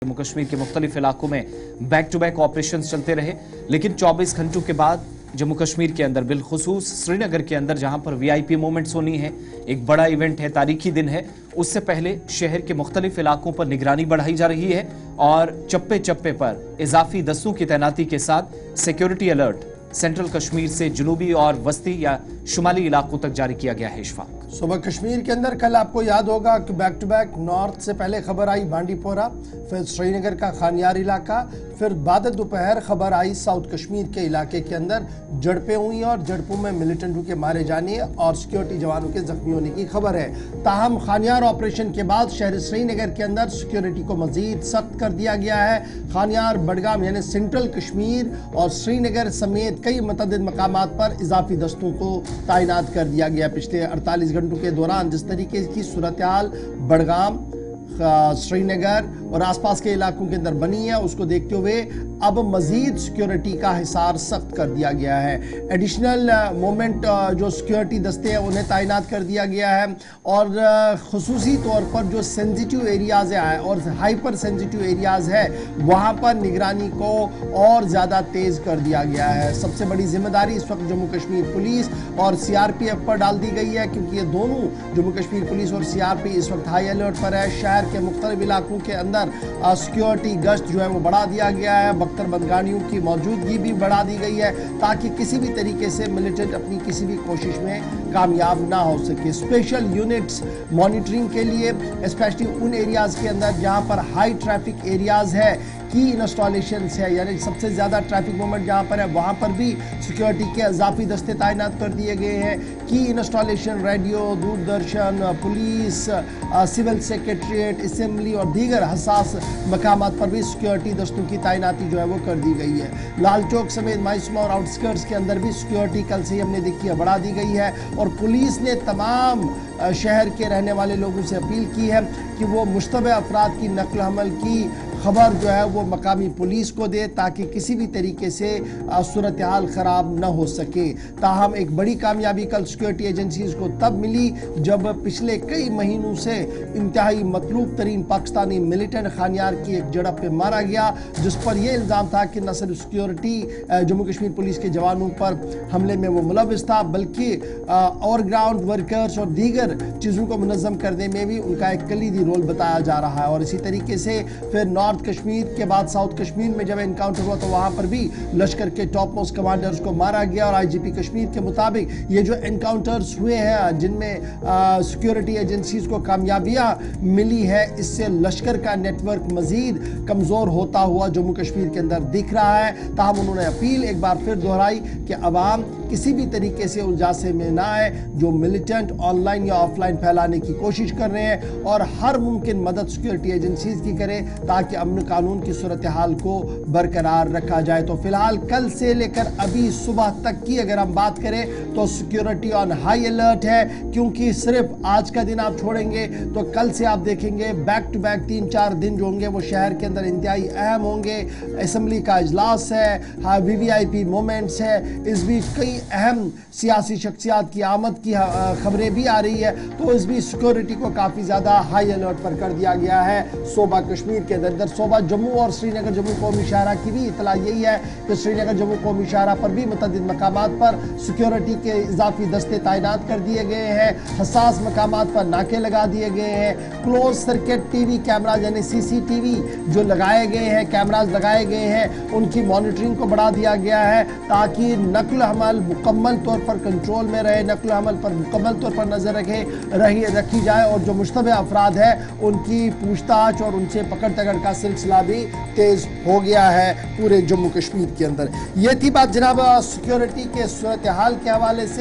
जम्मू कश्मीर के मुख्तलिफ इलाकों में बैक टू बैक ऑपरेशन चलते रहे, लेकिन 24 घंटों के बाद जम्मू कश्मीर के अंदर बिलखुसूस श्रीनगर के अंदर जहां पर वीआईपी मोमेंट्स होनी है, एक बड़ा इवेंट है, तारीखी दिन है, उससे पहले शहर के मुख्तलिफ इलाकों पर निगरानी बढ़ाई जा रही है और चप्पे चप्पे पर इजाफी दस्तों की तैनाती के साथ सिक्योरिटी अलर्ट सेंट्रल कश्मीर से जुनूबी और वस्ती या शुमाली इलाकों तक जारी किया गया है। इशफाक, सुबह कश्मीर के अंदर कल आपको याद होगा कि बैक टू बैक नॉर्थ से पहले खबर आई बांडीपोरा, फिर श्रीनगर का खानियार इलाका, फिर बाद दोपहर खबर आई साउथ कश्मीर के इलाके के अंदर झड़पें हुई और झड़पों में मिलिटेंटों के मारे जाने और सिक्योरिटी जवानों के जख्मी होने की खबर है। ताहम खानियार ऑपरेशन के बाद शहर श्रीनगर के अंदर सिक्योरिटी को मजीद सख्त कर दिया गया है। खानियार, बडगाम यानी सेंट्रल कश्मीर और श्रीनगर समेत कई मुतअद्दिद मकामात पर इजाफी दस्तों को तैनात कर दिया गया। पिछले 48 घंटों के दौरान जिस तरीके की सूरत हाल बडगाम, श्रीनगर और आसपास के इलाकों के अंदर बनी है, उसको देखते हुए अब मजीद सिक्योरिटी का हिसार सख्त कर दिया गया है। एडिशनल मोमेंट जो सिक्योरिटी दस्ते हैं उन्हें तैनात कर दिया गया है और खुसूसी तौर पर जो सेंसिटिव एरियाज़ है और हाइपर सेंसिटिव एरियाज़ है वहाँ पर निगरानी को और ज़्यादा तेज़ कर दिया गया है। सबसे बड़ी जिम्मेदारी इस वक्त जम्मू कश्मीर पुलिस और सीआरपीएफ पर डाल दी गई है, क्योंकि ये दोनों जम्मू कश्मीर पुलिस और सीआरपी इस वक्त हाई अलर्ट पर है। शहर के मुख्तलिफ इलाकों के अंदर सिक्योरिटी गश्त जो है वो बढ़ा दिया गया है, बख्तर बंदगानियों की मौजूदगी भी बढ़ा दी गई है ताकि किसी भी तरीके से मिलिटेंट अपनी किसी भी कोशिश में कामयाब ना हो सके। स्पेशल यूनिट्स मॉनिटरिंग के लिए स्पेशली उन एरियाज़ के अंदर जहाँ पर हाई ट्रैफिक एरियाज़ है, की इंस्टॉलेशंस है, यानी सबसे ज़्यादा ट्रैफिक मूवमेंट जहाँ पर है वहाँ पर भी सिक्योरिटी के इजाफी दस्ते तैनात कर दिए गए हैं। की installation radio, Doordarshan, police, civil secretariat, assembly और दीगर हसास मकामात पर भी सिक्योरिटी दस्तों की तैनाती जो है वो कर दी गई है। लाल चौक समेत माइसमा और आउटस्कर्ट्स के अंदर भी सिक्योरिटी कल से ही हमने देखी है बढ़ा दी गई है और पुलिस ने तमाम शहर के रहने वाले लोगों से अपील की है कि वो मुश्तबह अफराद की नकल हमल की खबर जो है वो मकामी पुलिस को दे ताकि किसी भी तरीके से सूरत हाल ख़राब न हो सके। ताहम एक बड़ी कामयाबी कल सिक्योरिटी एजेंसीज़ को तब मिली जब पिछले कई महीनों से इंतहाई मतलूब तरीन पाकिस्तानी मिलिटेंट खानियार की एक झड़प पे मारा गया, जिस पर यह इल्ज़ाम था कि न सिर्फ सिक्योरिटी जम्मू कश्मीर पुलिस के जवानों पर हमले में वो मुलव्विस था, बल्कि और ग्राउंड वर्कर्स और दीगर चीज़ों को मुनज़्ज़म करने में भी उनका एक कलीदी रोल बताया जा रहा है। और इसी तरीके से फिर नॉर्थ कश्मीर के बाद साउथ कश्मीर में जब एनकाउंटर हुआ तो वहां पर भी लश्कर के टॉप मोस्ट कमांडर्स को मारा गया और आईजीपी कश्मीर के मुताबिक ये जो एनकाउंटर्स हुए हैं जिनमें सिक्योरिटी एजेंसीज को कामयाबियां मिली है, इससे लश्कर का नेटवर्क मजीद कमज़ोर होता हुआ जम्मू कश्मीर के अंदर दिख रहा है। ताहम उन्होंने अपील एक बार फिर दोहराई कि अवाम किसी भी तरीके से उलझासे में ना आए जो मिलिटेंट ऑनलाइन या ऑफलाइन फैलाने की कोशिश कर रहे हैं और हर मुमकिन मदद सिक्योरिटी एजेंसीज की करें ताकि अमन कानून की सूरत हाल को बरकरार रखा जाए। तो फिलहाल कल से लेकर अभी सुबह तक की अगर हम बात करें तो सिक्योरिटी ऑन हाई अलर्ट है, क्योंकि सिर्फ आज का दिन आप छोड़ेंगे तो कल से आप देखेंगे बैक टू बैक 3-4 दिन जो होंगे वो शहर के अंदर इंतहाई अहम होंगे। असेंबली का इजलास है, वीवीआईपी मोमेंट्स है, इस बीच कई अहम सियासी शख्सियात की आमद की खबरें भी आ रही है, तो इस बीच सिक्योरिटी को काफ़ी ज़्यादा हाई अलर्ट पर कर दिया गया है। सोबा कश्मीर के अंदर सोबा जम्मू और श्रीनगर जम्मू कौमी शाहरा की भी इतला यही है कि श्रीनगर जम्मू कौमी शाहरा पर भी मुतअद्दिद मकामात पर सिक्योरिटी के इजाफी दस्ते तैनात कर दिए गए हैं। हसास मकामात पर नाके लगा दिए गए हैं। क्लोज सर्किट टीवी कैमराज यानी सीसीटीवी जो लगाए गए हैं, कैमराज लगाए गए हैं, उनकी मॉनिटरिंग को बढ़ा दिया गया है ताकि नकल हमल मुकम्मल तौर पर कंट्रोल में रहे, नकल हमल पर मुकम्मल तौर पर नजर रखी जाए और जो मुश्तबह अफराद है उनकी पूछताछ और उनसे पकड़ तगड़ का सिलसिला भी तेज हो गया है पूरे जम्मू कश्मीर के अंदर। ये थी बात जनाब सिक्योरिटी के सूरत हाल के हवाले से।